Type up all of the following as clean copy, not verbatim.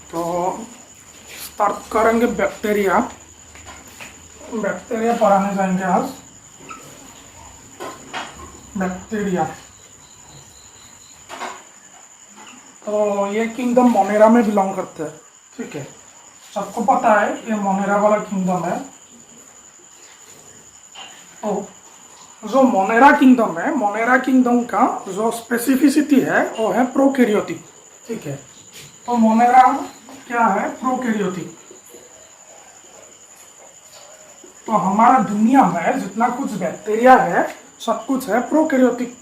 तो स्टार्ट करेंगे bacteria. Bacteria पढ़ाने जाएंगे आज। बैक्टीरिया तो ये किंगडम मोनेरा में बिलोंग करते हैं। ठीक है, सबको पता है ये मोनेरा वाला किंगडम है। तो जो मोनेरा किंगडम है, मोनेरा किंगडम का जो स्पेसिफिसिटी है वो है प्रोकैरियोटिक। ठीक है, तो मोनेरा क्या है? प्रोकैरियोटिक। तो हमारा दुनिया में जितना कुछ बैक्टीरिया है सब कुछ है प्रोकैरियोटिक।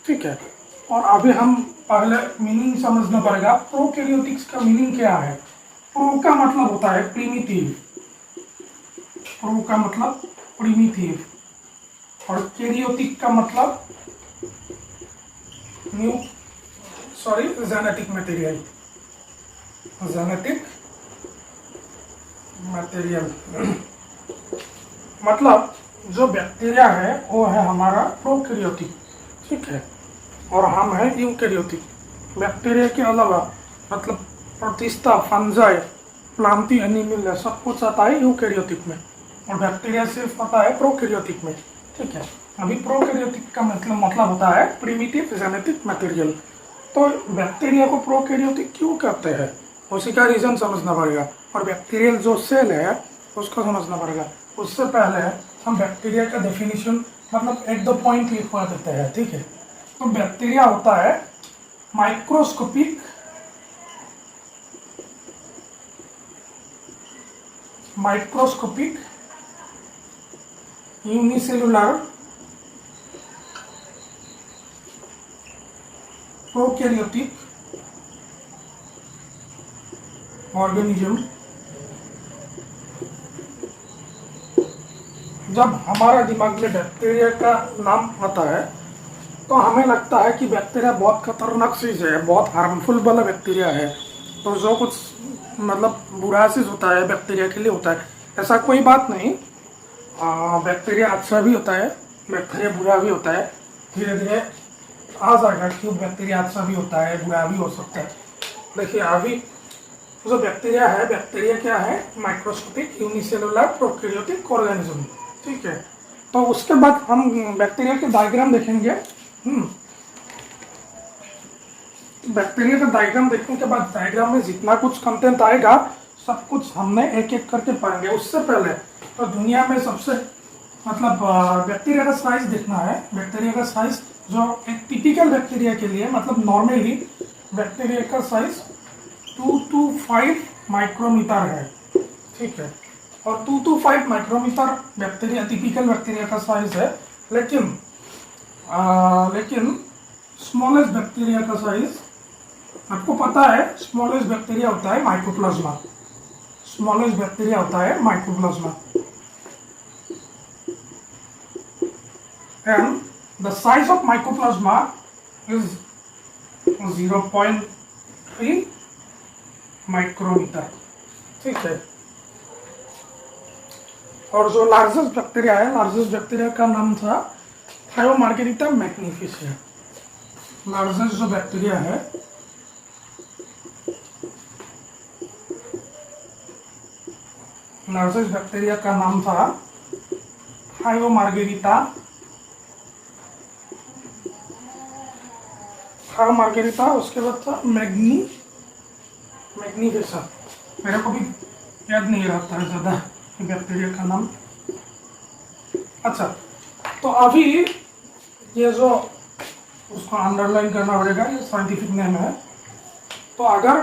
ठीक है, और अभी हम पहले मीनिंग समझना पड़ेगा। प्रोकैरियोटिक्स का मीनिंग क्या है? प्रो का मतलब होता है प्रिमिटिव। प्रो का मतलब प्रिमिटिव और कैरियोटिक का मतलब जेनेटिक मटेरियल। जेनेटिक मटेरियल मतलब जो बैक्टीरिया है वो है हमारा प्रोकैरियोटिक। ठीक है, और हम हैं यूकैरियोटिक। बैक्टीरिया के अलावा मतलब प्रोटिस्टा, फंजाई, प्लांटी एनिमल है, सब कुछ आता है यूकैरियोटिक में, और बैक्टीरिया सिर्फ आता है प्रोकैरियोटिक में। ठीक है, अभी प्रोकैरियोटिक का मतलब होता है प्रिमिटिव जेनेटिक मटेरियल। तो बैक्टीरिया को प्रोकैरियोटिक क्यों कहते हैं उसी का रीजन समझना पड़ेगा, और बैक्टीरियल जो सेल है उसको समझना पड़ेगा। उससे पहले हम बैक्टीरिया का डेफिनेशन मतलब एक दो पॉइंट लिखवा देते हैं। ठीक है, तो बैक्टीरिया होता है माइक्रोस्कोपिक यूनिसेलुलर प्रोकैरियोटिक ऑर्गेनिज्म। जब हमारा दिमाग में बैक्टीरिया का नाम आता है तो हमें लगता है कि बैक्टीरिया बहुत खतरनाक चीज़ है, बहुत हार्मफुल वाला बैक्टीरिया है। तो जो कुछ मतलब बुरा चीज़ होता है बैक्टीरिया के लिए होता है, ऐसा कोई बात नहीं। बैक्टीरिया अच्छा भी होता है, बैक्टीरिया बुरा भी होता है। धीरे धीरे आ जाएगा क्यों बैक्टीरिया अच्छा भी होता है, बुरा भी हो सकता है। देखिए अभी जो बैक्टीरिया है, बैक्टीरिया क्या है? Microscopic unicellular prokaryotic organism. ठीक है, तो उसके बाद हम बैक्टीरिया के डायग्राम देखेंगे। बैक्टीरिया का डायग्राम देखने के बाद डायग्राम में जितना कुछ कंटेंट आएगा सब कुछ हमने एक एक करके पढ़ेंगे। उससे पहले तो दुनिया में सबसे मतलब बैक्टीरिया का साइज देखना है। बैक्टीरिया का साइज जो एक टिपिकल बैक्टीरिया के लिए मतलब नॉर्मली बैक्टीरिया का साइज 2 to 5 माइक्रोमीटर है। ठीक है, और 2 to 5 micrometre bacteria typical bacteria का साइज है। लेकिन स्मॉलेस्ट बैक्टीरिया का साइज आपको पता है। स्मॉलेस्ट बैक्टीरिया होता है माइकोप्लाज्मा। स्मॉलेस्ट बैक्टीरिया होता है mycoplasma, and the size of mycoplasma is 0.3 micrometre. ठीक है, और जो लार्जेस्ट बैक्टीरिया है, लार्जेस्ट बैक्टीरिया का नाम था थायोमार्गेरिटा मैग्निफिसिया। लार्जेस्ट जो बैक्टीरिया है लार्जेस्ट बैक्टीरिया का नाम था थायोमार्गेरिटा उसके बाद था मैग्निफिसा। मेरे को भी याद नहीं रहता है ज़्यादा बैक्टीरिया का नाम। अच्छा, तो अभी ये जो उसको अंडरलाइन करना पड़ेगा, ये साइंटिफिक नेम है। तो अगर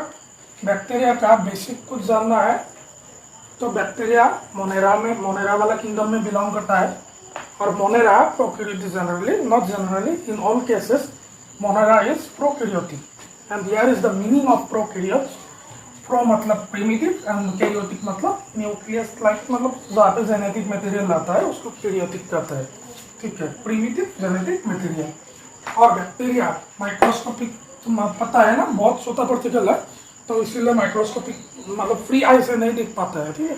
बैक्टीरिया का बेसिक कुछ जानना है तो बैक्टीरिया मोनेरा वाला किंगडम में बिलोंग करता है। और Monera prokaryotic generally, not generally, in all cases Monera is prokaryotic. And here is the meaning of prokaryotes. Pro मतलब प्रिमिटिव एंड कैरियोटिक मतलब न्यूक्लियस लाइक, मतलब जहाँ पे जेनेटिक मटेरियल आता है उसको कैरियोटिक कहता है। ठीक है, प्रिमिटिव जेनेटिक मटेरियल। और बैक्टीरिया माइक्रोस्कोपिक, पता है ना, बहुत छोटा पार्टिकल है, तो इसीलिए माइक्रोस्कोपिक मतलब फ्री आई से नहीं दिख पाता है। ठीक है,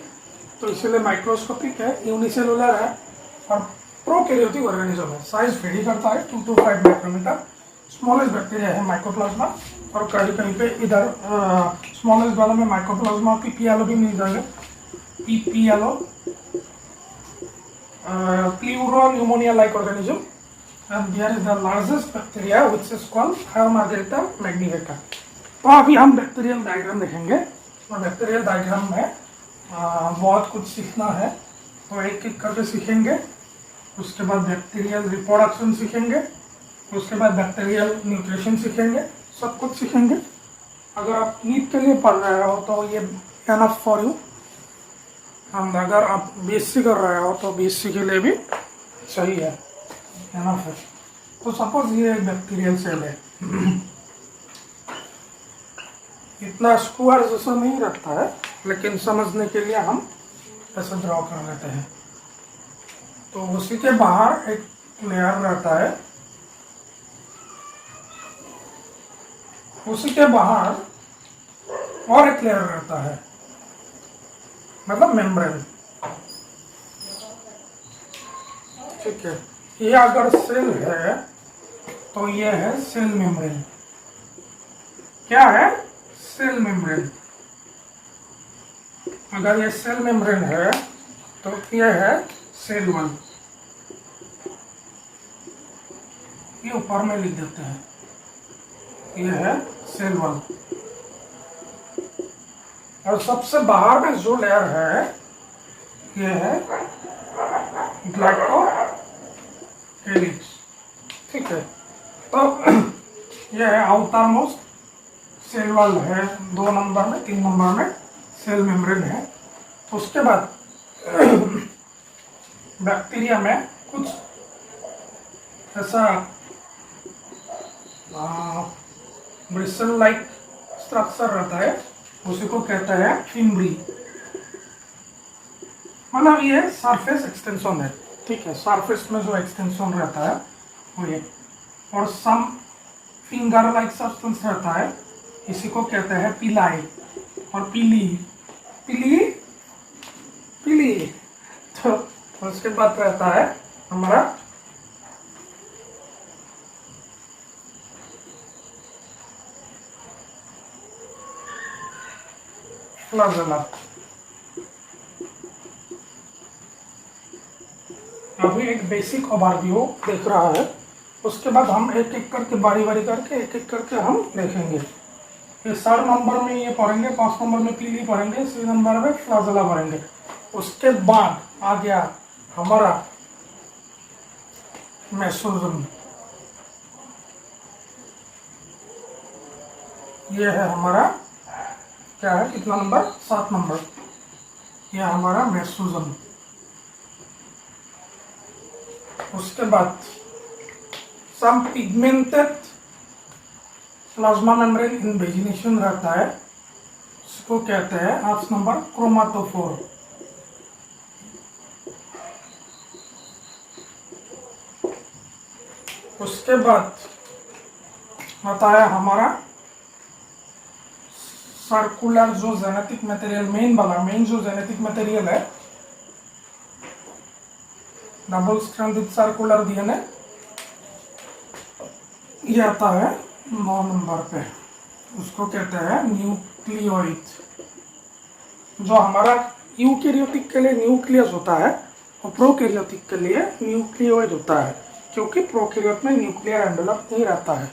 तो इसीलिए माइक्रोस्कोपिक है, यूनिसेलुलर है और प्रोकैरियोटिक ऑर्गेनिज्म है। साइज वेरी करता है 2 to 5 माइक्रोमीटर। स्मॉलेस्ट बैक्टीरिया है माइकोप्लाज्मा, और कहीं कहीं पे इधर स्मॉलेस्ट वाला में माइकोप्लाज्मा पीपीएलओ भी मिल जाएगा, PPLO pleuropneumonia like organism, and here is the largest bacteria which is called Thiomargarita magnifica. तो अभी हम बैक्टीरियल डायग्राम देखेंगे, और बैक्टीरियल डायग्राम में बहुत कुछ सीखना है, तो एक एक करके सीखेंगे। उसके बाद बैक्टीरियल रिप्रोडक्शन सीखेंगे, उसके बाद बैक्टीरियल न्यूट्रिशन सीखेंगे, सब कुछ सीखेंगे। अगर आप नीट के लिए पढ़ रहे हो तो ये एनफ फॉर यू, एंड अगर आप बीएससी कर रहे हो तो बीएससी के लिए भी सही है, एनफ है। तो सपोज ये एक बैक्टीरियल सेल है, इतना स्क्वायर जैसा नहीं रखता है, लेकिन समझने के लिए हम ऐसे ड्रॉ कर लेते हैं। तो उसी के बाहर एक लेयर रहता है, उसी के बाहर और एक लेयर रहता है, मतलब मेम्ब्रेन। ठीक है, ये अगर सेल है तो ये है सेल मेम्ब्रेन। क्या है? Cell membrane. अगर ये सेल मेम्ब्रेन है तो ये है सेल वॉल। ये ऊपर में लिख देते हैं, ये है सेल वॉल। और सबसे बाहर में जो लेयर है ये है ग्लाइकोकेलिक्स। ठीक है, तो ये है आउटर मोस्ट सेल वॉल है, 2 नंबर में, 3 नंबर में सेल मेम्ब्रेन है। उसके बाद बैक्टीरिया में कुछ ऐसा ब्रिसल लाइक स्ट्रक्चर रहता है, उसी को कहते हैं फिम्ब्री, मतलब ये सरफेस एक्सटेंशन है। ठीक है, सरफेस में जो एक्सटेंशन रहता है वो ये, और सम फिंगर लाइक सब्सटेंस रहता है, इसी को कहते हैं पिलाई और पीली पीली पीली। तो उसके बाद रहता है हमारा फ्लाजेला। अभी एक बेसिक ओवरव्यू देख रहा है, उसके बाद हम एक एक करके बारी बारी करके एक एक करके हम देखेंगे। ये 4 नंबर में ये पढ़ेंगे, 5 नंबर में पीली पढ़ेंगे, 6 नंबर में फ्लाजेला पढ़ेंगे। उसके बाद आ गया हमारा मेसोजोम। ये है हमारा, क्या है, कितना नंबर? 7 नंबर। यह हमारा मेसोजोम। उसके बाद सम पिगमेंटेड प्लाज्मा मेम्ब्रेन इनवेजिनेशन रहता है, इसको कहते हैं 8 नंबर क्रोमाटोफोर। उसके बाद आता है हमारा सर्कुलर जो जेनेटिक मटेरियल, मेन जो जेनेटिक मटेरियल है, डबल स्ट्रैंडेड सर्कुलर डीएनए, ये आता है 9 नंबर पे, उसको कहते हैं न्यूक्लियोइड। जो हमारा यूकैरियोटिक के लिए न्यूक्लियस होता है, और प्रोकैरियोटिक के लिए न्यूक्लियोइड होता है, क्योंकि प्रोकैरियोट में न्यूक्लियर एनवेलप नहीं रहता है।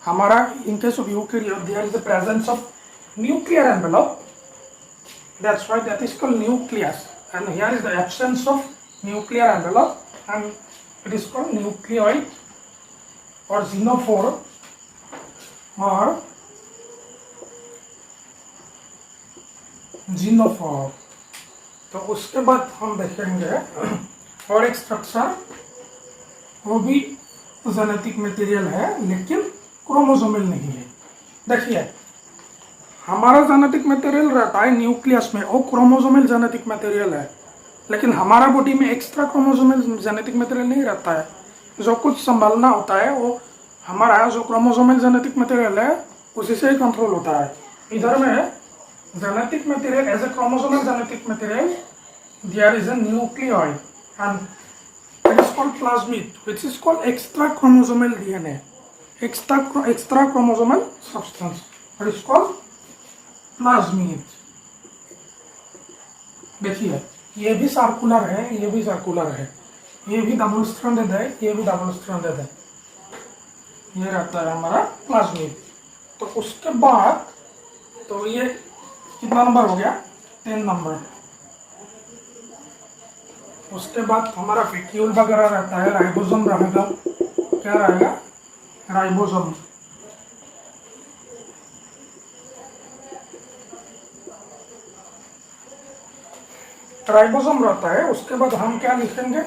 हमारा in case of eukaryote there is the presence of nuclear envelope, that's why that is called nucleus, and here is the absence of nuclear envelope and it is called nucleoid or xenophore or xenophore। तो उसके बाद हम देखेंगे और एक structure, वो भी genetic material है लेकिन क्रोमोसोमल नहीं है। देखिए, हमारा जेनेटिक मटेरियल रहता है न्यूक्लियस में, वो क्रोमोसोमल जेनेटिक मटेरियल है, लेकिन हमारा बॉडी में एक्स्ट्रा क्रोमोसोमल जेनेटिक मटेरियल नहीं रहता है। जो कुछ संभालना होता है वो हमारा जो क्रोमोसोमल जेनेटिक मटेरियल है उसी से ही कंट्रोल होता है। इधर में genetic material as a chromosomal genetic material, there is a nucleoid and it is called plasmid which is called extra chromosomal DNA. extra chromosomal substance, that is called plasmid. देखिए ये भी सर्कुलर है, ये भी सर्कुलर है, ये भी double stranded है, ये भी डबल स्ट्रैंडेड है। ये रहता है हमारा प्लाज्मिड। तो उसके बाद तो ये कितना नंबर हो गया? 10 नंबर। उसके बाद हमारा फीक्यूल वगैरह रहता है, राइबोसोम रहेगा। क्या रहेगा? राइबोसोम। राइबोसोम रहता है। उसके बाद हम क्या लिखेंगे?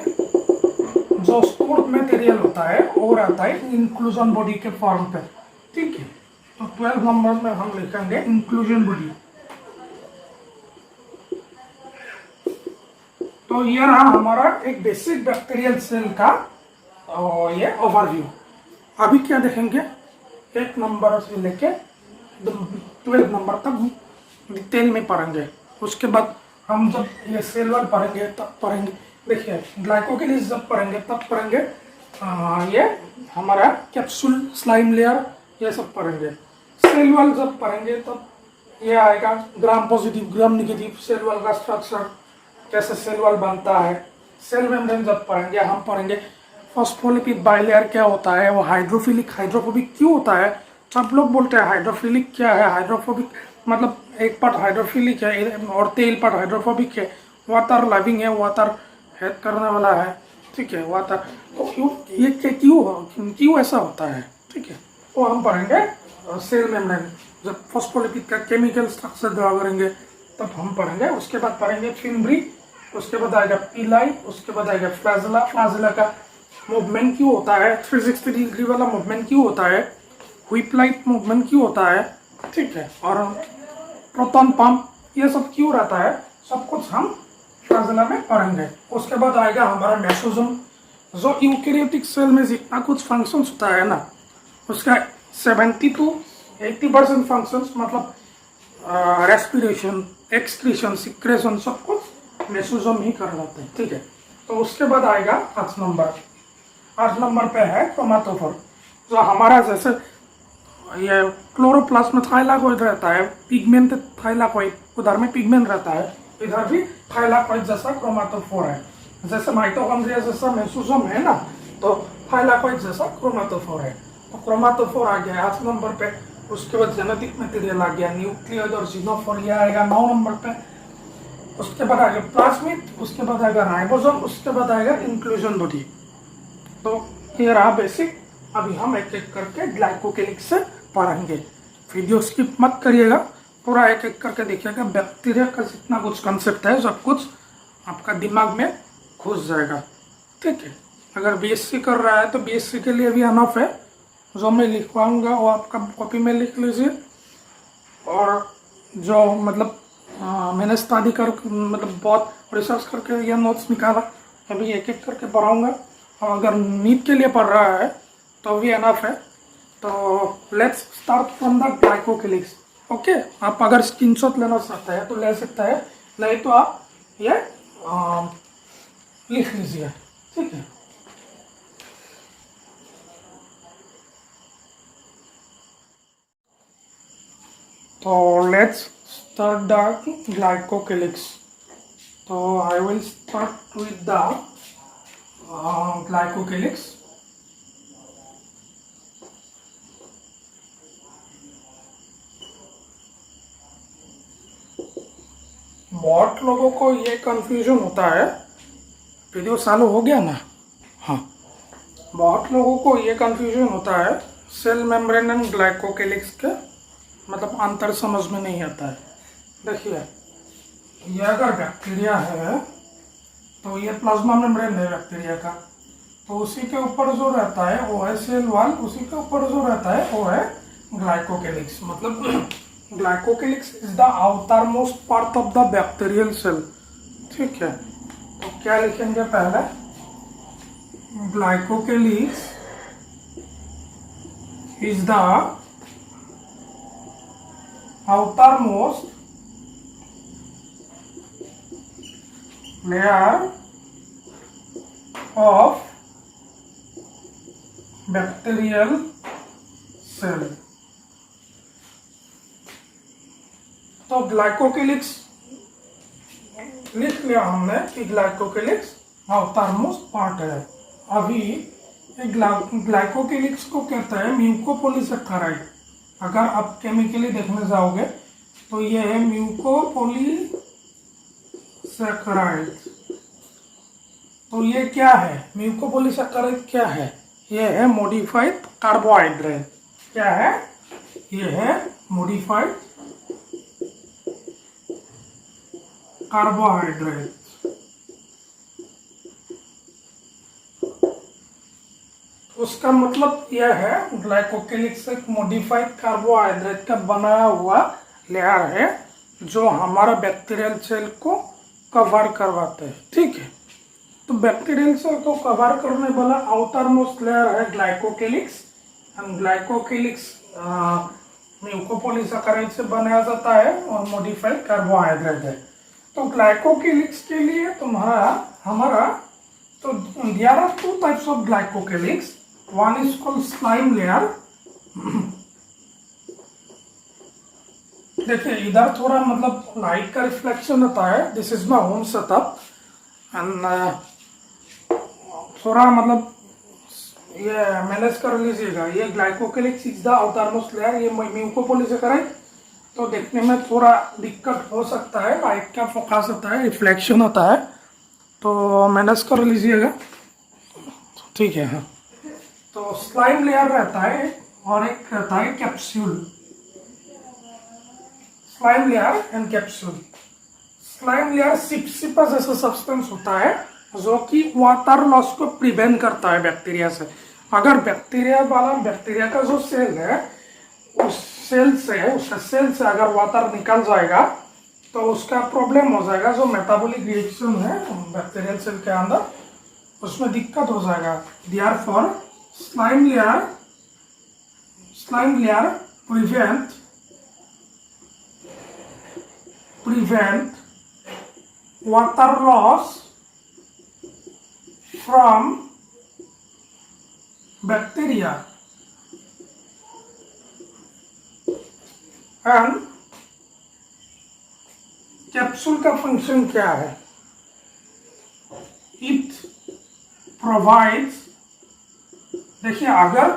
जो स्टोर्ड मटेरियल होता है वो रहता है इंक्लूजन बॉडी के फॉर्म पे। ठीक है, तो 12 नंबर में हम लिखेंगे इंक्लूजन बॉडी। तो ये रहा हमारा एक बेसिक बैक्टीरियल सेल का ये ओवरव्यू। अभी क्या देखेंगे? 1 नंबर से लेके 12 नंबर तक डिटेल में पढ़ेंगे। उसके बाद हम जब ये सेल वाल पढ़ेंगे तब पढ़ेंगे। देखिए ग्लाइकोकेलिस जब पढ़ेंगे तब पढ़ेंगे ये हमारा कैप्सूल, स्लाइम लेयर, ये सब पढ़ेंगे। सेल वाल जब पढ़ेंगे तब ये आएगा gram positive, gram negative cell wall का स्ट्रक्चर, कैसे सेल वाल बनता है। सेल मेम्ब्रेन जब पढ़ेंगे हम पढ़ेंगे फॉस्फोलिपिड बाइलेयर क्या होता है, वो हाइड्रोफिलिक हाइड्रोफोबिक क्यों होता है। सब लोग बोलते हैं हाइड्रोफिलिक क्या है, हाइड्रोफोबिक मतलब एक पार्ट हाइड्रोफिलिक है और तेल पार्ट हाइड्रोफोबिक है। वाटर लविंग है, वाटर हेड करने वाला है। ठीक है, वाटर तो क्यों ये क्यों ऐसा होता है। ठीक है, वो हम पढ़ेंगे सेल मेम्ब्रेन। जब फॉस्फोलिपिड का केमिकल स्ट्रक्चर ड्रा करेंगे तब हम पढ़ेंगे। उसके बाद पढ़ेंगे फिम्ब्री, उसके बाद आएगा पीलाई, उसके बाद आएगा फ्लैजिला। फ्लैजिला का मूवमेंट क्यों होता है, 360 डिग्री वाला मूवमेंट क्यों होता है, व्हिप लाइट मूवमेंट क्यों होता है। ठीक है, और प्रोटॉन पंप ये सब क्यों रहता है, सब कुछ हम फ्लैजिला में पढ़ेंगे। उसके बाद आएगा हमारा मेसोसोम। जो यूकैरियोटिक सेल में जितना कुछ फंक्शंस होता है ना, उसका 70 to 80% फंक्शंस मतलब रेस्पिरेशन, एक्सक्रीशन, सिक्रेशन सब कुछ मेसोसोम ही कर लेते हैं। ठीक है, तो उसके बाद आएगा 8 नंबर। 8 नंबर पे है क्रोमाटोफोर। जो हमारा जैसे ये क्लोरोप्लास्ट में थाइलाकोइड रहता है, पिगमेंट थाइलाकोइड, उधर में पिगमेंट रहता है, इधर भी थाइलाकोइड जैसा क्रोमाटोफोर है। जैसे माइटोकॉन्ड्रिया जैसा मेसोसोम है ना, तो थाइलाकोइड जैसा क्रोमाटोफोर है। तो क्रोमाटोफोर आ गया 8 नंबर पे। उसके बाद जेनेटिक मटेरियल आ गया, न्यूक्लियोइड और जिनोफोरिया आएगा 9 नंबर पे। उसके बाद आएगा प्लाज्मिड, उसके बाद आएगा राइबोसोम, उसके बाद आएगा इंक्लूजन बॉडी। तो ये रहा बेसिक। अभी हम एक एक करके ग्लाइकोकेलिक्स से पढ़ेंगे। वीडियो स्किप मत करिएगा, पूरा एक एक करके देखिएगा। बैक्टीरिया का जितना कुछ कंसेप्ट है सब कुछ आपका दिमाग में घुस जाएगा। ठीक है, अगर बीएससी कर रहा है तो बीएससी के लिए भी अनफ है। जो मैं लिखवाऊंगा वो आपका कॉपी में लिख लीजिए। और जो मतलब मैंने स्टडी कर मतलब बहुत रिसर्च करके ये नोट्स निकाला, अभी एक एक करके पढ़ाऊँगा। और अगर नीट के लिए पढ़ रहा है तो भी अनफ है। तो let's start from the glycocalyx. Okay, आप अगर स्क्रीनशॉट लेना चाहते हैं तो ले सकते हैं, नहीं तो आप ये लिख लीजिए। ठीक है, तो लेट्स स्टार्ट द ग्लाइकोकेलिक्स। तो I will start with the glycocalyx. बहुत लोगों को ये कंफ्यूजन होता है, वीडियो चालू हो गया ना। हाँ, बहुत लोगों को ये कंफ्यूजन होता है सेल मेम्ब्रेन एंड ग्लाइकोकेलिक्स के मतलब अंतर समझ में नहीं आता है। देखिए ये अगर बैक्टीरिया है तो ये प्लाज्मा मेम्ब्रेन है बैक्टीरिया का, तो उसी के ऊपर जो रहता है वो है सेल वॉल, उसी के ऊपर जो रहता है वो है ग्लाइकोकेलिक्स। मतलब glycocalyx is the outermost part of the bacterial cell. ठीक है, तो क्या लिखेंगे पहले, glycocalyx is the outermost layer of bacterial cell. तो ग्लाइकोकेलिक्स लिख लिया हमने कि ग्लाइकोकेलिक्स आउटरमोस्ट पार्ट है। अभी ग्लाइकोकेलिक्स को कहते हैं म्यूकोपॉलीसेकेराइड। अगर आप केमिकली देखने जाओगे तो ये है म्यूकोपॉलीसेकेराइड। तो ये क्या है? म्यूकोपॉलीसेकेराइड क्या है? ये है मॉडिफाइड कार्बोहाइड्रेट। क्या है? ये है मॉडिफाइड कार्बोहाइड्रेट। उसका मतलब यह है ग्लाइकोकेलिक्स एक मॉडिफाइड कार्बोहाइड्रेट का बनाया हुआ लेयर है जो हमारा बैक्टीरियल सेल को कवर करवाते हैं। ठीक है, तो बैक्टीरियल सेल को कवर करने वाला आउटर मोस्ट लेयर है ग्लाइकोकेलिक्स। एंड ग्लाइकोकेलिक्स म्यूकोपॉलीसेकेराइड से बनाया जाता है और मॉडिफाइड कार्बोहाइड्रेट है। तो ग्लाइकोकेलिक्स के लिए हमारा तो there are two types of glycocalyx. One is called slime layer. देखिए इधर थोड़ा मतलब लाइट का रिफ्लेक्शन होता है। This is my home setup and थोड़ा मतलब ये मैनेज कर लीजिएगा। ये glycocalyx is the outermost layer, ये म्यूकोपॉलीसेकेराइड। तो देखने में थोड़ा दिक्कत हो सकता है, लाइट का फोकस होता है, रिफ्लेक्शन होता है, तो मैनेज कर लीजिएगा। ठीक है। हाँ, तो स्लाइम लेयर रहता है और एक रहता है capsule. Slime layer and capsule. Slime layer सिपसिपा जैसा सब्सटेंस होता है जो कि वाटर लॉस को प्रिवेंट करता है बैक्टीरिया से। अगर बैक्टीरिया का जो सेल है उस सेल से अगर वाटर निकल जाएगा तो उसका प्रॉब्लम हो जाएगा। जो मेटाबॉलिक रिएक्शन है बैक्टीरियल सेल के अंदर उसमें दिक्कत हो जाएगा। Therefore slime layer prevent water loss from bacteria and capsule का फंक्शन क्या है? इट प्रोवाइड्स, देखिए अगर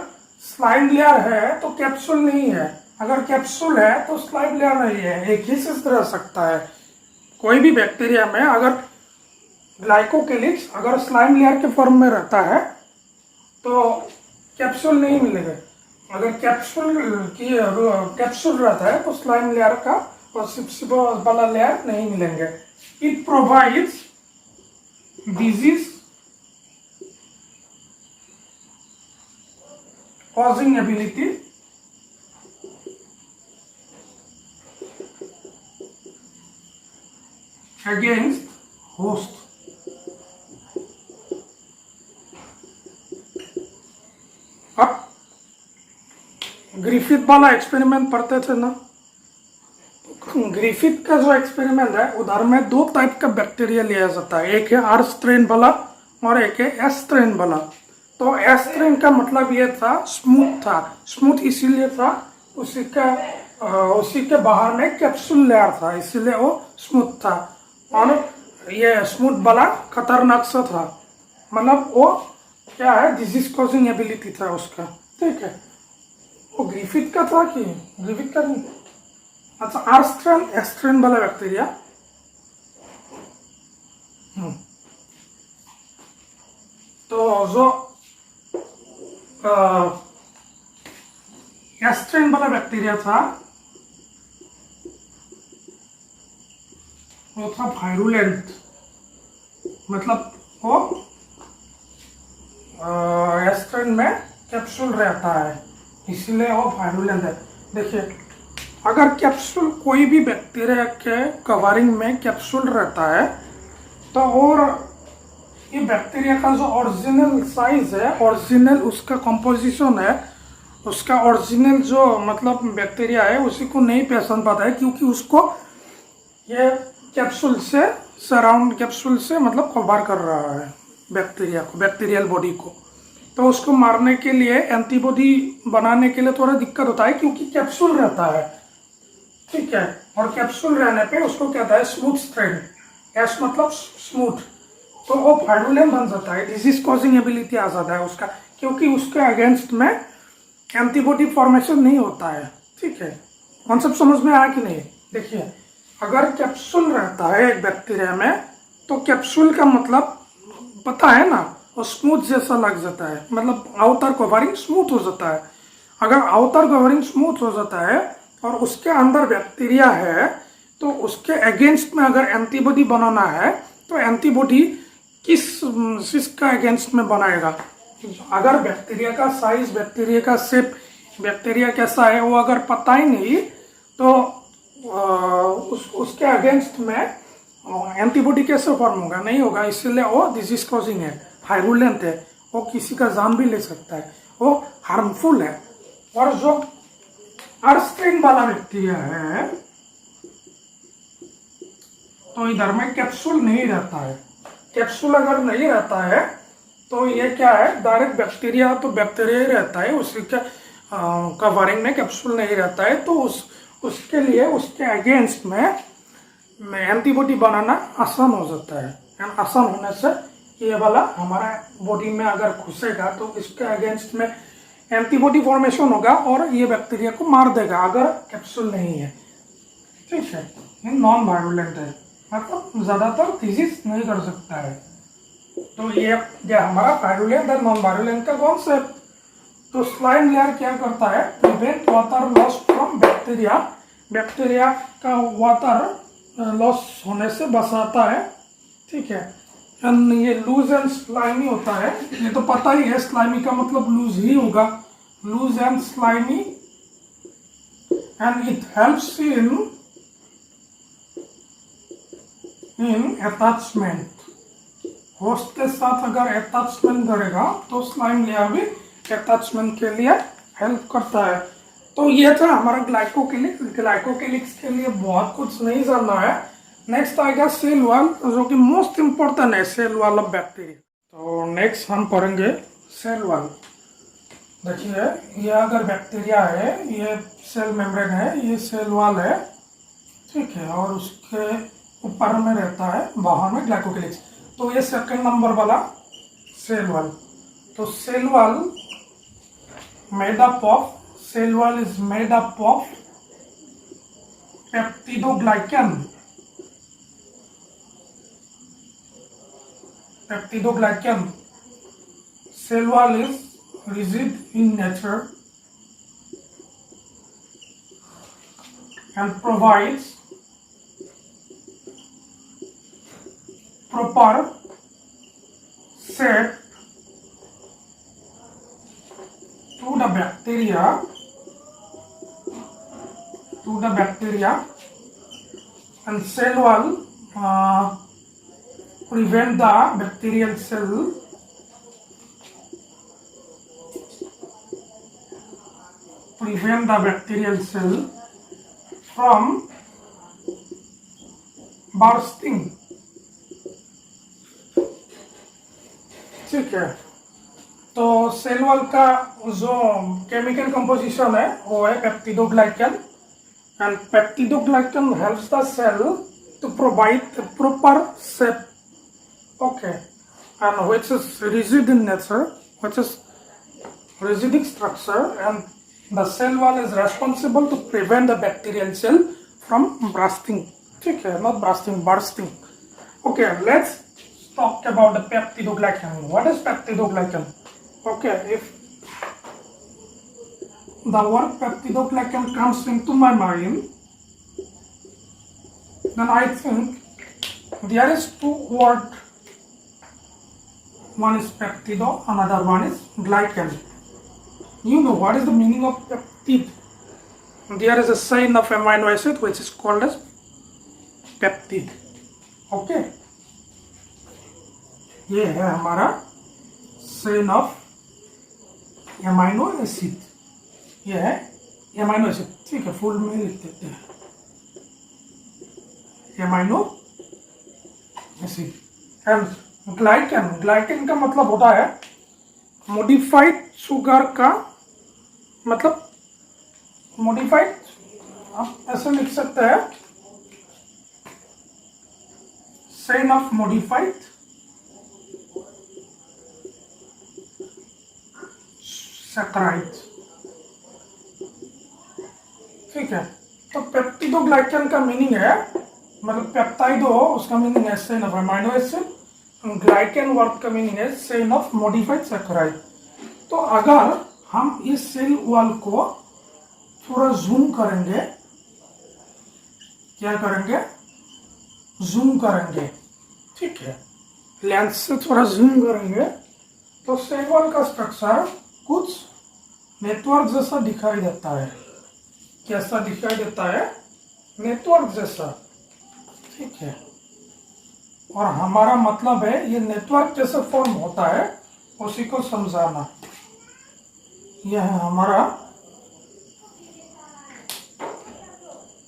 स्लाइम लेयर है तो कैप्सूल नहीं है, अगर कैप्सूल है तो स्लाइम लेयर नहीं है। एक ही चीज रह सकता है। कोई भी बैक्टीरिया में अगर ग्लाइकोकेलिक्स अगर स्लाइम लेयर के फॉर्म में रहता है तो कैप्सूल नहीं मिलेगा। अगर कैप्सूल रहता है तो स्लाइम लेयर का और सिपसिपा वाला लेयर नहीं मिलेंगे। It provides disease causing ability against host. अब ग्रिफिथ वाला एक्सपेरिमेंट पढ़ते थे ना, ग्रिफिथ का जो एक्सपेरिमेंट है उधर में दो टाइप का बैक्टीरिया लिया जाता है। एक है आर स्ट्रेन वाला और एक है एस स्ट्रेन वाला। तो एस स्ट्रेन का मतलब ये था स्मूथ था। स्मूथ इसीलिए था उसी के बाहर में कैप्सूल लेयर था, इसीलिए वो स्मूथ था। और ये स्मूथ वाला खतरनाक सा था, मतलब वो क्या है डिजीज कॉजिंग एबिलिटी था उसका। ठीक है, वो ग्रिफिथ का था कि ग्रिफिथ का नहीं। अच्छा, आर स्ट्रेन एस स्ट्रेन वाला बैक्टीरिया तो जो एस स्ट्रेन वाला बैक्टीरिया था वो था वायरुलेंट, मतलब वो एस स्ट्रेन में कैप्सूल रहता है इसलिए वो वायरुलेंट है। देखिए अगर कैप्सूल कोई भी बैक्टीरिया के कवरिंग में कैप्सूल रहता है तो और ये बैक्टीरिया का जो ओरिजिनल साइज है, ओरिजिनल उसका कंपोजिशन है, उसका ओरिजिनल जो मतलब बैक्टीरिया है उसी को नहीं पहचान पाता है, क्योंकि उसको ये कैप्सूल से कैप्सूल से मतलब कवर कर रहा है बैक्टीरिया को, बैक्टीरियल बॉडी को। तो उसको मारने के लिए एंटीबॉडी बनाने के लिए थोड़ा दिक्कत होता है क्योंकि कैप्सूल रहता है, ठीक है। और कैप्सूल रहने पे उसको कहता है स्मूथ स्ट्रेन, एस मतलब स्मूथ, तो वो वायरुलेंट बन जाता है, डिजीज कॉजिंग एबिलिटी आ जाता है उसका, क्योंकि उसके अगेंस्ट में एंटीबॉडी फॉर्मेशन नहीं होता है, ठीक है। कॉन्सेप्ट समझ में आया कि नहीं? देखिए, अगर कैप्सूल रहता है एक बैक्टीरिया में तो कैप्सूल का मतलब पता है ना, वो स्मूथ जैसा लग जाता है, मतलब आउटर कवरिंग स्मूथ हो जाता है। अगर आउटर कवरिंग स्मूथ हो जाता है और उसके अंदर बैक्टीरिया है तो उसके अगेंस्ट में अगर एंटीबॉडी बनाना है तो एंटीबॉडी किस चीज का अगेंस्ट में बनाएगा? अगर बैक्टीरिया का साइज, बैक्टीरिया का शेप, बैक्टीरिया कैसा है वो अगर पता ही नहीं तो उसके अगेंस्ट में एंटीबॉडी कैसे फॉर्म होगा? नहीं होगा। इसीलिए वो डिजीज कॉजिंग है, वायरुलेंट है, वो किसी का जान भी ले सकता है, वो हार्मफुल है। और जो अर्स्ट्रिंग वाला बैक्टीरिया है तो इधर में कैप्सूल नहीं रहता है। कैप्सूल अगर नहीं रहता है तो ये क्या है, डायरेक्ट बैक्टीरिया तो बैक्टीरिया ही रहता है, उसी के कवरिंग में कैप्सूल नहीं रहता है, तो उसके लिए उसके अगेंस्ट में एंटीबॉडी बनाना आसान हो जाता है। एंड आसान होने से ये वाला हमारा बॉडी में अगर घुसेगा तो इसके अगेंस्ट में एंटीबॉडी फॉर्मेशन होगा और ये बैक्टीरिया को मार देगा अगर कैप्सूल नहीं है, ठीक है। ये नॉन वायरुलेंट है, मतलब ज्यादातर डिजीज नहीं कर सकता है। तो ये हमारा वायरुलेंट है नॉन वायरुलेंट का कॉन्सेप्ट। तो स्लाइम लेयर क्या करता है? Prevent water loss from bacteria, bacteria का वाटर लॉस होने से बचाता है, ठीक है। एंड ये लूज एंड स्लाइमी होता है, ये तो पता ही है, स्लाइमी का मतलब लूज ही होगा, loose and slimy. And it helps in attachment, host के साथ अगर अटैचमेंट करेगा तो स्लाइम लेयर भी अटैचमेंट के लिए हेल्प करता है। तो ये था हमारा ग्लाइकोकेलिक्स। ग्लाइकोकेलिक्स के लिए बहुत कुछ नहीं जानना है। नेक्स्ट आएगा सेल वॉल, जो कि मोस्ट इंपॉर्टेंट है, सेल वॉल ऑफ बैक्टीरिया। तो नेक्स्ट हम पढ़ेंगे सेल वॉल। देखिए, ये अगर बैक्टीरिया है, ये सेल मेम्ब्रेन है, ये सेल वॉल है, ठीक है, और उसके ऊपर में रहता है बाहर में ग्लाइकोकेलिक्स। तो ये सेकंड नंबर वाला सेल वॉल। तो cell wall made up of, cell wall is made up of peptidoglycan, peptidoglycan. Cell wall is rigid in nature and provides proper shape to the bacteria, and cell wall prevent the bacterial cell from bursting, ठीक है। तो cell wall का जो chemical composition है वो है peptidoglycan, and peptidoglycan helps the cell to provide a proper shape, okay, and which is rigid in nature, which is rigidic structure, and the cell wall is responsible to prevent the bacterial cell from bursting, ठीक है, not bursting, bursting. Okay, let's talk about the peptidoglycan. What is peptidoglycan? Okay, if the word peptidoglycan comes into my mind, then I think there is two words. One is peptido, another one is glycan. You know what is the meaning of peptide? There is a chain of amino acid which is called as peptide. Okay, ये है हमारा chain of amino acid. ये है amino acid, ठीक है, full में लिख देते हैं amino acid. And glycan, glycan का मतलब होता है मॉडिफाइड शुगर का मतलब मॉडिफाइड आप ऐसे लिख सकते हैं, चेन ऑफ मॉडिफाइड सैकराइड। ठीक है, तो पेप्टिडोग्लाइकन का मीनिंग है, मतलब पेप्टाइडो उसका मीनिंग है chain of amino acid, glycan word का मीनिंग है चेन ऑफ मॉडिफाइड सैकराइड। तो अगर हम इस सेल वॉल को थोड़ा जूम करेंगे, क्या करेंगे, जूम करेंगे, ठीक है, लेंस से थोड़ा जूम करेंगे तो सेल वॉल का स्ट्रक्चर कुछ नेटवर्क जैसा दिखाई देता है। कैसा दिखाई देता है? नेटवर्क जैसा। ठीक है, और हमारा मतलब है ये नेटवर्क कैसे फॉर्म होता है उसी को समझाना। यह है हमारा,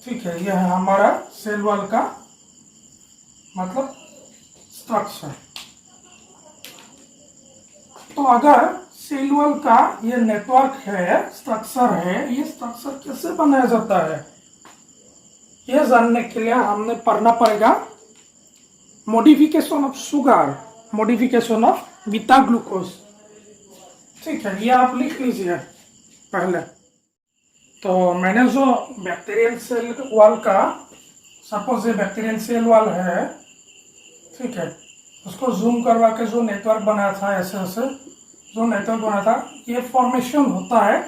ठीक है, यह है हमारा सेल वॉल का मतलब स्ट्रक्चर। तो अगर सेल वॉल का ये नेटवर्क है, स्ट्रक्चर है, ये स्ट्रक्चर कैसे बनाया जाता है यह जानने के लिए हमने पढ़ना पड़ेगा modification of sugar, modification of beta glucose. ठीक है, ये आप लिख लीजिए पहले। तो मैंने जो बैक्टीरियल सेल वॉल का, सपोज ये बैक्टीरियल सेल वॉल है, ठीक है, उसको जूम करवा के जो नेटवर्क बनाया था, ऐसे ऐसे जो नेटवर्क बना था, ये फॉर्मेशन होता है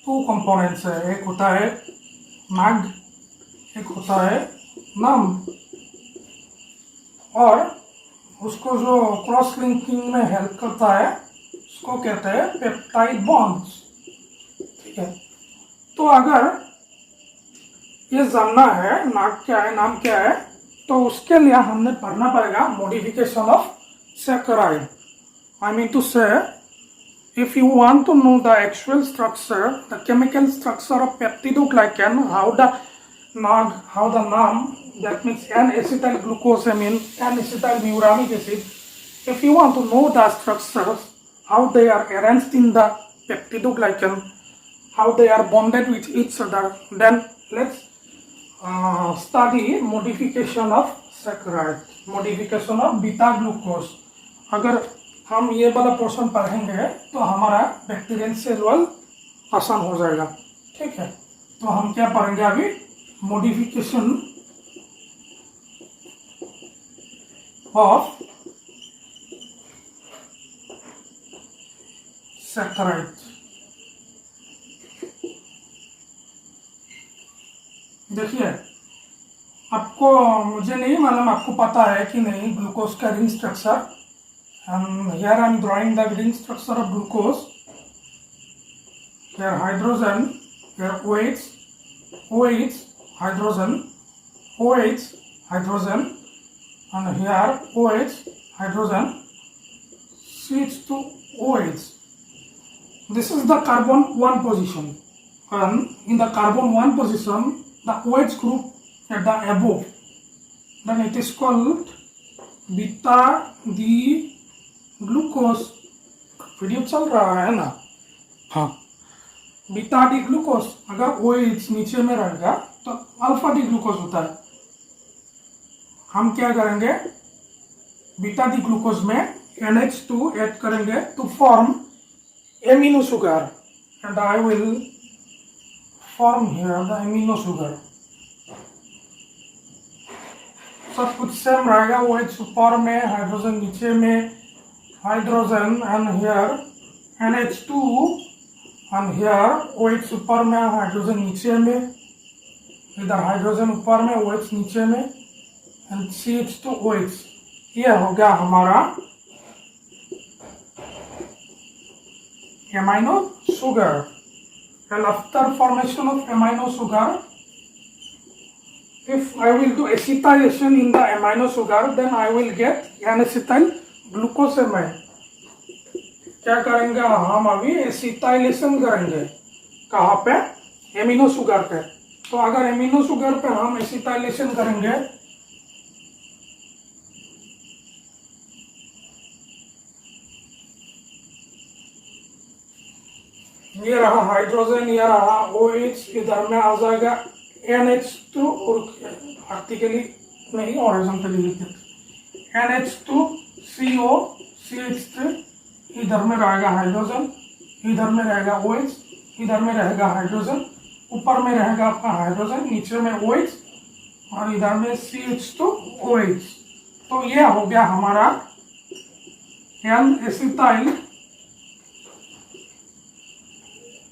टू कंपोनेंट्स है, एक होता है नाग, एक होता है नम, और उसको जो क्रॉस लिंकिंग में हेल्प करता है उसको कहते हैं पेप्टाइड बॉन्ड्स। ठीक है, तो अगर ये जानना है नाग क्या है, नाम क्या है, तो उसके लिए हमने पढ़ना पड़ेगा modification of saccharide. I mean to say, if you want to know the actual structure, the chemical structure of peptidoglycan, how the NAM, that means N-acetyl glucosamine, N-acetyl muramic acid, if you want to know the structures, how they are arranged in the peptidoglycan, how they are bonded with each other, then let's study modification of saccharide, modification of beta glucose. अगर हम ये वाला portion पढ़ेंगे तो हमारा bacterial cell wall आसान हो जाएगा। ठीक है, तो हम क्या पढ़ेंगे अभी, मॉडिफिकेशन ऑफ सैकराइड। देखिए, आपको, मुझे नहीं मालूम आपको पता है कि नहीं ग्लूकोज का ring structure. Here I am drawing the ring structure of glucose. Here hydrogen, here OH, OH, hydrogen, OH, hydrogen, and here OH, hydrogen, CH2OH. This is the carbon 1 position, and in the carbon 1 position, the OH group at the above, then it is called beta D glucose. Video चल रहा है ना? हाँ, beta D glucose. अगर OH नीचे में रहेगा तो अल्फा डी ग्लूकोज होता है। हम क्या करेंगे, बीटा डी ग्लूकोज में NH2 ऐड करेंगे to form amino sugar, and I will form here the amino sugar. सब कुछ सेम रहेगा, OH ऊपर में, हाइड्रोजन नीचे में, hydrogen, and here NH2, and here OH ऊपर में, हाइड्रोजन नीचे में, इधर हाइड्रोजन ऊपर में, OH नीचे में, and CH2OH। ये हो गया हमारा amino sugar। And after formation of amino sugar, if I will do acetylation in the amino sugar, then I will get N-acetyl ग्लूकोसेमाइन। क्या करेंगे हम अभी, एसिटाइलेशन करेंगे। कहाँ पे? एमिनो शुगर पे। तो अगर एमिनो शुगर पे हम एसिटाइलेशन करेंगे ये रहा हाइड्रोजन, ये रहा OH, इधर में आ जाएगा NH2 और वर्टिकली नहीं हॉरिजॉन्टली लिख देते NH2CO CH3, इधर में रहेगा हाइड्रोजन, इधर में रहेगा OH, इधर में रहेगा हाइड्रोजन, ऊपर में रहेगा आपका हाइड्रोजन, नीचे में OH और इधर में CH2OH। तो ये हो गया हमारा N एसिटाइल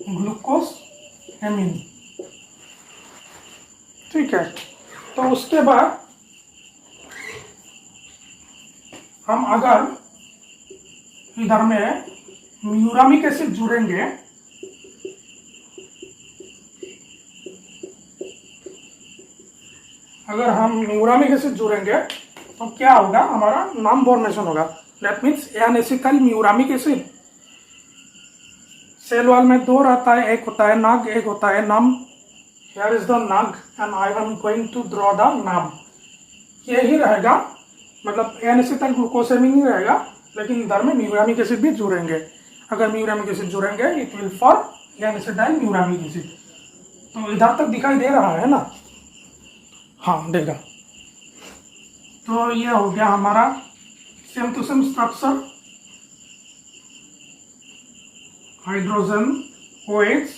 ग्लूकोज एमीन। ठीक है, तो उसके बाद हम अगर इधर में म्यूरामिक एसिड जुड़ेंगे, अगर हम म्यूरामिक एसिड जुड़ेंगे तो क्या होगा, हमारा नाम फॉर्मेशन होगा। That means N acetyl muramic acid. Cell wall में दो रहता है, एक होता है नाग, एक होता है NAM. Here is the NAG and I am going to draw the NAM. यही रहेगा, मतलब एन एसिटाइल ग्लूकोसेमिन ही रहेगा, लेकिन इधर में म्यूरामिक एसिड भी जुड़ेंगे। अगर म्यूरामिक एसिड जुड़ेंगे it will form N acetyl muramic acid. तो इधर तक दिखाई दे रहा है ना? हाँ, देगा। तो ये हो गया हमारा same to same structure, hydrogen OH,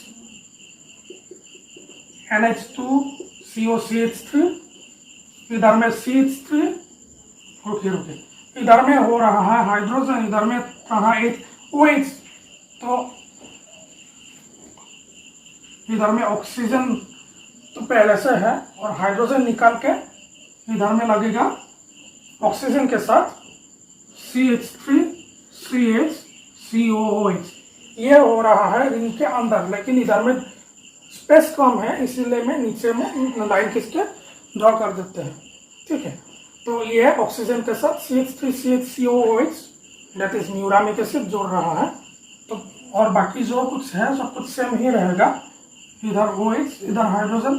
NH2COCH3, इधर में CH3, रुके इधर में हो रहा है हाइड्रोजन, इधर में रहा OH। तो इधर में ऑक्सीजन तो पहले से है और हाइड्रोजन निकाल के इधर में लगेगा ऑक्सीजन के साथ CH3CH COOH। ये हो रहा है रिंग के अंदर, लेकिन इधर में स्पेस कम है, इसीलिए मैं नीचे में लाइन खींच के ड्रॉ कर देते हैं। ठीक है, तो ये ऑक्सीजन के साथ CH3CH COOH that is muramic acid जोड़ रहा है। तो और बाकी जो कुछ है सब कुछ सेम ही रहेगा, इधर OH, इधर हाइड्रोजन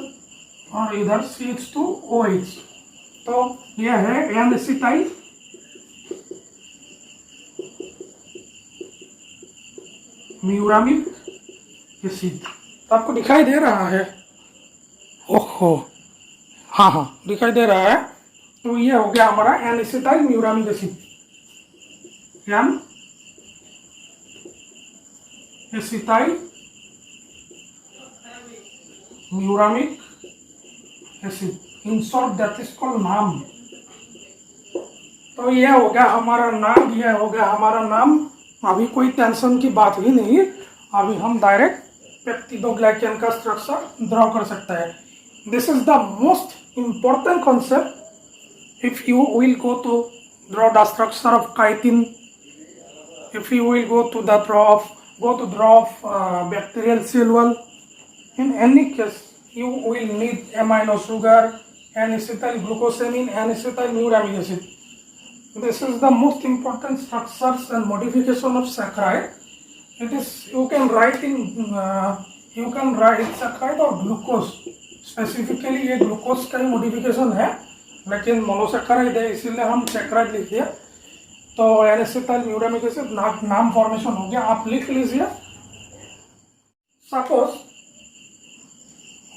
और इधर CH2OH। तो यह है एन एसिटाइल म्यूरामिक एसिड। तो आपको दिखाई दे रहा है? ओहो, हाँ दिखाई दे रहा है। तो ये हो गया हमारा N acetyl muramic acid, N acetyl muramic acid, in short that is called NAM. तो ये हो गया हमारा नाम, ये हो गया हमारा नाम। अभी कोई टेंशन की बात ही नहीं, अभी हम डायरेक्ट पेप्टिडोग्लाइकन का स्ट्रक्चर ड्रॉ कर सकते हैं। This is the most important concept if you will go to draw the structure of chitin, if you will go to draw of bacterial cell wall. In any case you will need amino sugar, N-acetyl glucosamine, N-acetyl muramic acid. This is the most important structures and modification of saccharide. It is you can write saccharide or glucose. Specifically ये glucose का ही modification है, लेकिन monosaccharide है इसीलिए हम saccharide लिखिए। तो N acetyl muramic acid NAM formation हो गया, आप लिख लीजिए। Suppose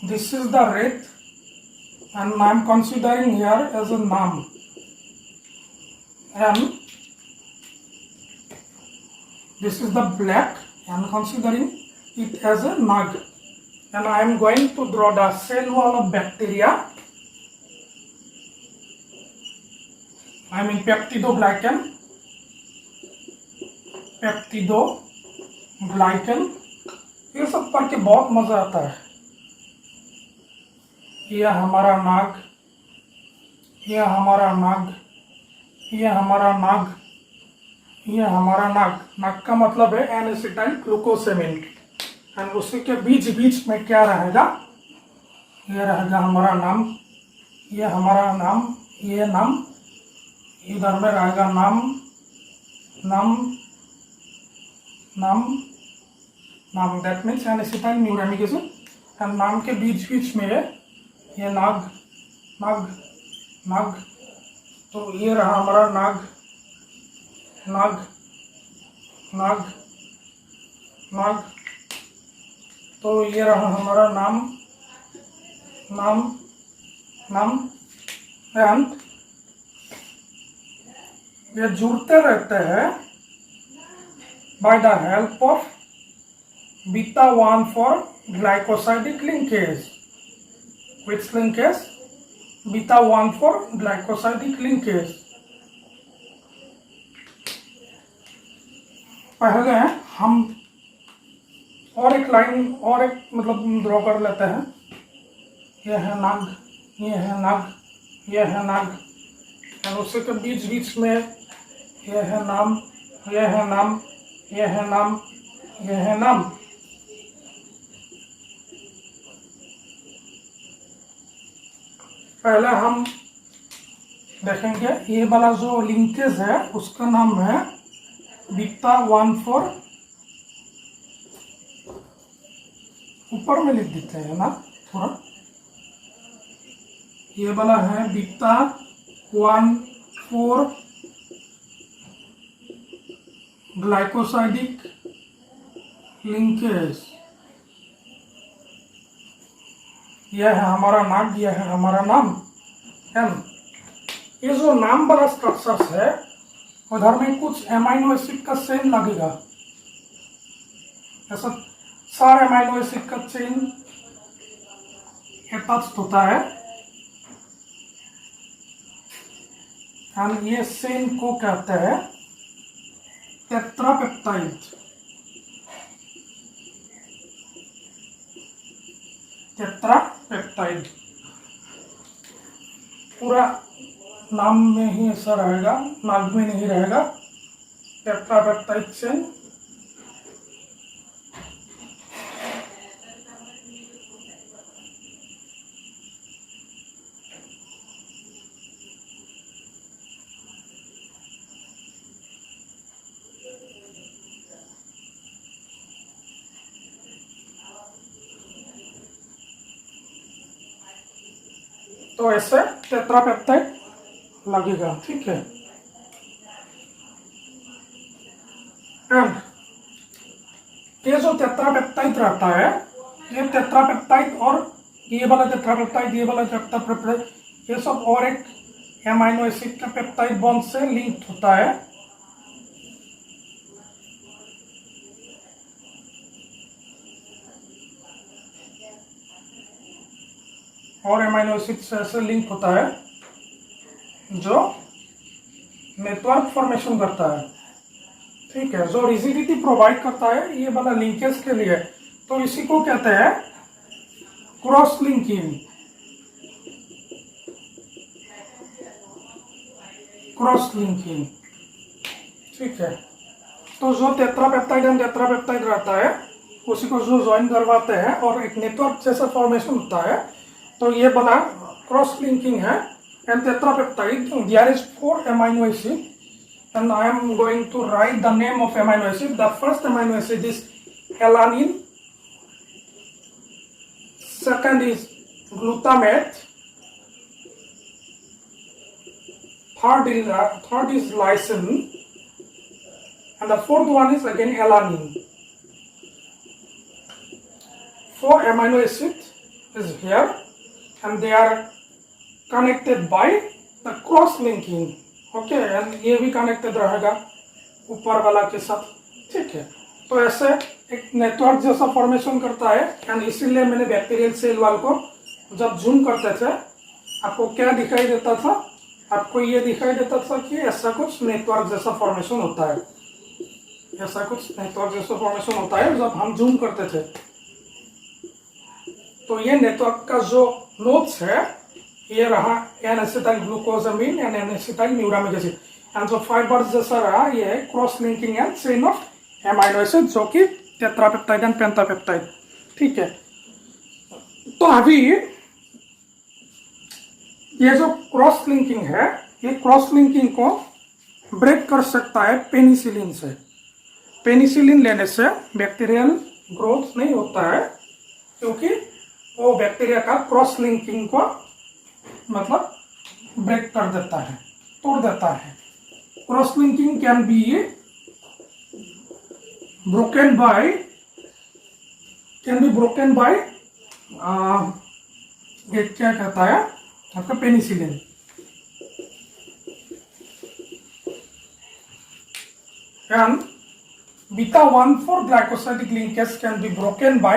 this is the red and I am considering here as a NAM, and this is the black and considering it as a nag, and I am going to draw the cell wall of bacteria. I mean peptidoglycan, ये सब पढ़ के बहुत मजा आता है। यह हमारा नाग, यह हमारा नाग, यह हमारा नाग, यह हमारा नाग। नाग का मतलब है एन एसिटाइल ग्लूकोसेमिन, एंड उसी के बीच में क्या रहेगा, ये रहेगा हमारा नाम, ये हमारा नाम, ये नाम, इधर में रहेगा नाम NAM NAM NAM, that means N acetyl muramic acid. And NAM के बीच में ये नाग नाग नाग। तो ये रहा हमारा नाग नाग नाग नाग तो ये रहा हमारा नाम नाम नाम एंड ये जुड़ते रहते हैं by the help of beta 1 for glycosidic linkage. Which linkage? Beta 1 for glycosidic linkage. पहले हम और एक लाइन और एक मतलब ड्रॉ कर लेते हैं। यह है नाग, यह है नाग, यह है नाग, और उसी के बीच बीच में यह है नाम, यह है नाम, यह है नाम, यह है नाम। पहले हम देखेंगे ये वाला जो लिंकेज है उसका नाम है बीटा 1 4, ऊपर में लिख देते हैं ना थोड़ा। ये वाला है बीटा 1 4 ग्लाइकोसाइडिक लिंकेज। यह है हमारा नाम, यह है हमारा नाम एन। ये जो नाम वाला स्ट्रक्चर्स है उधर में कुछ एमाइनो एसिड का चेन लगेगा। ऐसा सारे एमाइनो एसिड का चेन अटैच होता है एंड ये चेन को कहते हैं टेट्रापेप्टाइड। टेट्रापेप्टाइड पूरा नाम में ही ऐसा रहेगा, नाम में नहीं रहेगा। टेट्रापेप्टाइड चेन तो ऐसे टेट्रापेप्टाइड लगेगा, ठीक है। एंड ये जो टेट्रापेप्टाइड रहता है, ये टेट्रापेप्टाइड और ये वाला टेट्रापेप्टाइड, ये वाला टेट्रापेप्टाइड, ये सब और एक एमाइनो एसिड का पेप्टाइड बॉन्ड से लिंक्ड होता है। और एमाइनो एसिड से ऐसे लिंक होता है जो नेटवर्क फॉर्मेशन करता है, ठीक है, जो रिजिडिटी प्रोवाइड करता है ये वाला लिंकेज के लिए। तो इसी को कहते हैं क्रॉस लिंकिंग। क्रॉस लिंकिंग, ठीक है। तो जो टेट्रापेप्टाइड एंड टेट्रापेप्टाइड रहता है उसी को जो ज्वाइन करवाते हैं और एक नेटवर्क जैसा फॉर्मेशन होता है, तो ये बना क्रॉस लिंकिंग है। And tetrapeptide there is 4 amino acid and I am going to write the name of amino acid. The first amino acid is alanine, second is glutamate, third is lysine, and the fourth one is again alanine. 4 amino acid is here and they are connected by the cross linking, okay, and ये भी connected रहेगा ऊपर वाला के साथ, ठीक है। तो ऐसे एक नेटवर्क जैसा फॉर्मेशन करता है। एंड इसीलिए मैंने बैक्टीरियल सेल वाल को जब जूम करते थे आपको क्या दिखाई देता था, आपको ये दिखाई देता था कि ऐसा कुछ नेटवर्क जैसा फॉर्मेशन होता है, ऐसा कुछ नेटवर्क जैसा फॉर्मेशन होता है जब हम जूम करते थे। तो ये नेटवर्क का जो नोड्स है ये रहा N acetyl glucosamine and N acetyl muramic acid, and जो फाइबर्स जैसा रहा ये है cross linking and chain of amino acid जो कि टेट्रापेप्टाइड एंड पेंटापेप्टाइड, ठीक है। तो अभी ये जो क्रॉस लिंकिंग है ये क्रॉस लिंकिंग को ब्रेक कर सकता है पेनिसिलिन से। पेनिसिलिन लेने से बैक्टीरियल ग्रोथ नहीं होता है क्योंकि वो बैक्टीरिया का क्रॉस लिंकिंग को मतलब ब्रेक कर देता है, तोड़ देता है। Cross linking can be broken by can be broken by ये क्या कहता है आपका penicillin. And beta 1,4 glycosidic linkage can be broken by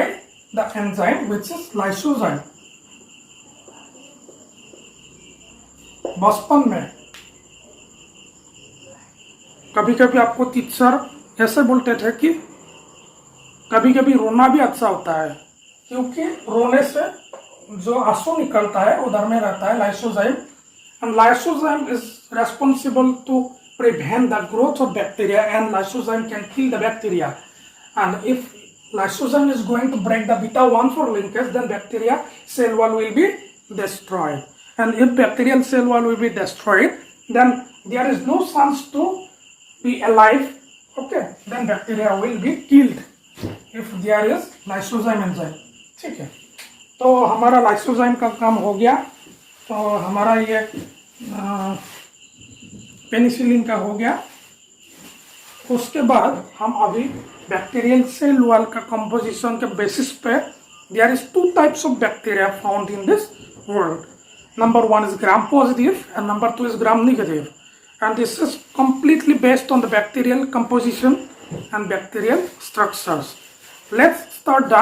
the enzyme which is lysozyme। बचपन में कभी कभी आपको टीचर ऐसे बोलते थे कि कभी कभी रोना भी अच्छा होता है, क्योंकि रोने से जो आंसू निकलता है उधर में रहता है lysozyme, and lysozyme is responsible to prevent the growth of bacteria, and lysozyme can kill the bacteria. And if lysozyme is going to break the beta 1,4 linkage, then bacteria cell wall will be destroyed. And if bacterial cell wall will be destroyed, then there is no chance to be alive. Okay, then bacteria will be killed if there is lysozyme enzyme। ठीक है, तो हमारा lysozyme का काम हो गया। तो हमारा ये पेनिसिलिन का हो गया। उसके बाद हम अभी बैक्टीरियल सेल वॉल का कंपोजिशन के बेसिस पे there is two types of bacteria found in this world. Number 1 is gram positive and number 2 is gram negative, and this is completely based on the bacterial composition and bacterial structures. Let's start the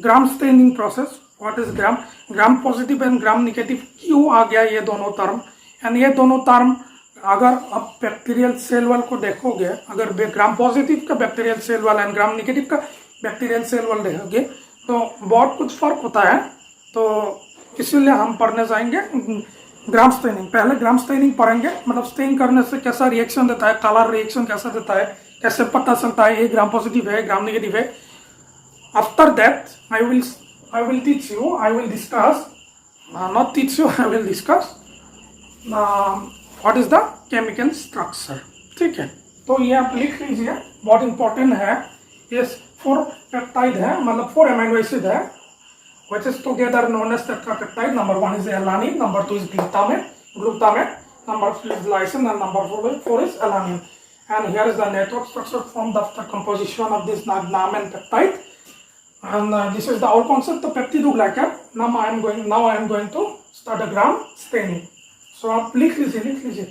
gram staining process. What is gram positive and gram negative क्यों आ गया ये दोनों term, and ये दोनों term अगर आप bacterial cell wall को देखोगे, अगर ग्राम पॉजिटिव का bacterial cell wall and gram negative का बैक्टीरियल सेल वॉल देखोगे तो बहुत कुछ फर्क होता है। तो इसीलिए हम पढ़ने जाएंगे ग्राम स्टेनिंग। पहले ग्राम स्टेनिंग पढ़ेंगे, मतलब स्टेन करने से कैसा रिएक्शन देता है, कलर रिएक्शन कैसा देता है, कैसे पता चलता है ये ग्राम पॉजिटिव है ग्राम नेगेटिव है। After that I will teach you, I will discuss, not teach you, I will discuss what is the chemical structure. ठीक है, तो ये आप लिख लीजिए, बहुत इंपॉर्टेंट है। ये 4 पेप्टाइड है, मतलब 4 अमीनो एसिड है which is together known as tetrapeptide. Number 1 is alanine, number 2 is glutamate, number 3 is lysine, and number 4 is alanine. And here is the network structure formed of the composition of this NAM and peptide. And this is the whole concept of peptidoglycan. Now I am going to start a gram staining. So आप लिख लीजिए